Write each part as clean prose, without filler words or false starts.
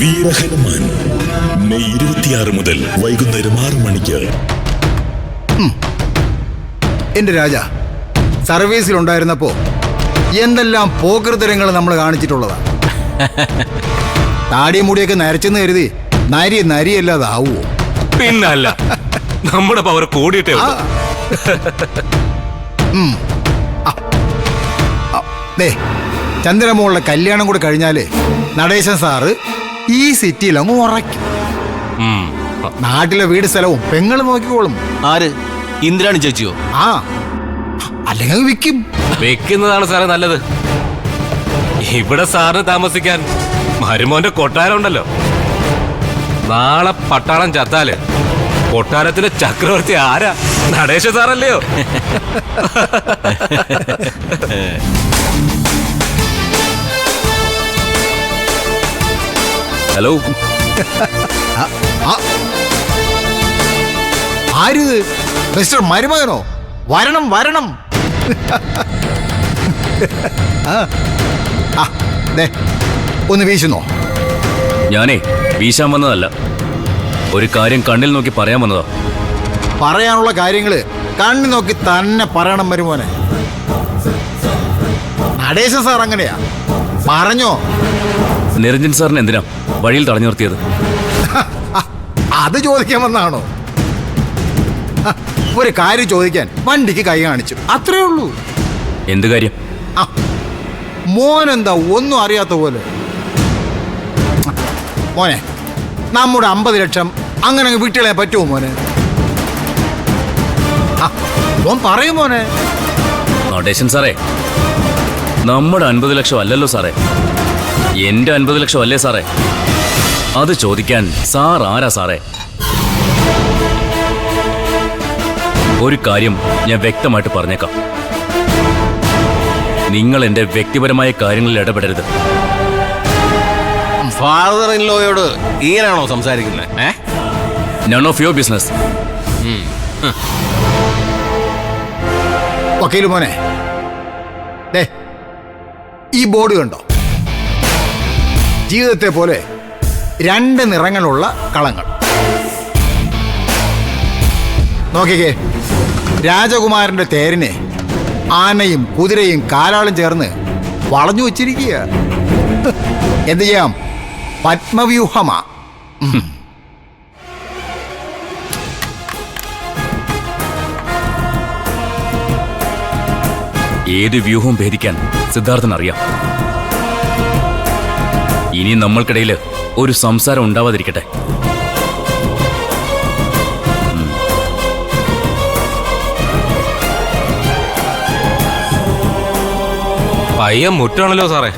Veerahanuman May 26 മുതൽ വൈകുന്നേരം 6 മണിക്ക്. എന്റെ രാജ, സർവീസിലുണ്ടായിരുന്നപ്പോ എന്തെല്ലാം പോകൃതരങ്ങൾ നമ്മൾ കാണിച്ചിട്ടുള്ളതാ. താടിയും മുടിയൊക്കെ നരച്ചെന്ന് കരുതി നരിയല്ലാതാവോ? പിന്നല്ല, നമ്മുടെ പവർ കൂടിയിട്ടേ ഉള്ളൂ. ചന്ദ്രമോളുടെ കല്യാണം കൂടെ കഴിഞ്ഞാല് നടേശൻ സാറ് ഈ സിറ്റിയിൽ അങ്ങ് ഉറയ്ക്കും. നാട്ടിലെ വീട് സ്ഥലവും പെങ്ങൾ നോക്കിക്കോളും. ആര്? ഇന്ദിരാണി ചേച്ചിയോ? ആ, അല്ലെങ്കിൽ വിൽക്കും. വെക്കുന്നതാണ് സാറേ നല്ലത്. ഇവിടെ സാറിന് താമസിക്കാൻ മരുമോന്റെ കൊട്ടാരം ഉണ്ടല്ലോ. നാളെ പട്ടാളം ചത്താല് കൊട്ടാരത്തിലെ ചക്രവർത്തി ആരാ? നടേശ സാറല്ലയോ? ഹലോ, ആരിത്? മിസ്റ്റർ മരുമകനോ? വരണം വരണം. ഒന്ന് വീശുന്നോ? ഞാനേ വീശാൻ വന്നതല്ല, ഒരു കാര്യം കണ്ണിൽ നോക്കി പറയാൻ വന്നതാ. പറയാനുള്ള കാര്യങ്ങള് കണ്ണി നോക്കി തന്നെ പറയണം മരുമോനെ. നടേശ സാർ അങ്ങനെയാ, പറഞ്ഞോ. നിരഞ്ജൻ സാറിന് എന്തിനാ വഴിയിൽ തടഞ്ഞു നിർത്തിയത്? അത് ചോദിക്കാൻ വന്നാണോ? ഒരു കാര്യം ചോദിക്കാൻ വണ്ടിക്ക് കൈ കാണിച്ചു, അത്രേ ഉള്ളൂ. എന്ത് കാര്യം? മോനെന്താ ഒന്നും അറിയാത്ത പോലെ? മോനെ, നമ്മുടെ 50 ലക്ഷം അങ്ങനെ വിട്ടുകളെ പറ്റുമോ മോനെ? മോൻ പറയും മോനെ. നടേശൻ സാറേ, നമ്മുടെ 50 ലക്ഷം അല്ലല്ലോ സാറേ, എന്റെ 50 ലക്ഷം അല്ലേ സാറേ? അത് ചോദിക്കാൻ സാർ ആരാ സാറേ? ഒരു കാര്യം ഞാൻ വ്യക്തമായിട്ട് പറഞ്ഞേക്കാം, നിങ്ങൾ എന്റെ വ്യക്തിപരമായ കാര്യങ്ങളിൽ ഇടപെടരുത്. ഫാദർ ഇൻ ലോയോട് ഇങ്ങനെയാണോ സംസാരിക്കുന്നത്? None of your business. വക്കീൽ മോനെ, ഈ ബോർഡ് കണ്ടോ? ജീവിതത്തെ പോലെ 2 നിറങ്ങളുള്ള കളങ്ങൾ. നോക്കിക്കേ, രാജകുമാരന്റെ തേരിനെ ആനയും കുതിരയും കാലാളും ചേർന്ന് വളഞ്ഞു വച്ചിരിക്കുക. എന്ത് ചെയ്യാം? പത്മവ്യൂഹമാ. ഏത് വ്യൂഹവും ഭേദിക്കാൻ സിദ്ധാർത്ഥൻ അറിയാം. ഇനി നമ്മൾക്കിടയിൽ ഒരു സംസാരം ഉണ്ടാവാതിരിക്കട്ടെ. പയ്യൻ മുറ്റാണല്ലോ സാറേ.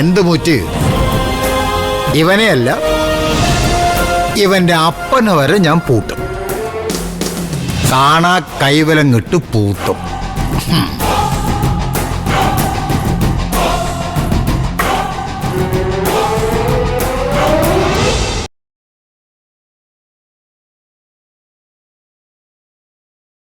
എന്ത് മുറ്റ്? ഇവനെയല്ല, ഇവന്റെ അപ്പനെ വരെ ഞാൻ പൂട്ടും. കാണാ കൈവലം കിട്ടു പൂട്ടും.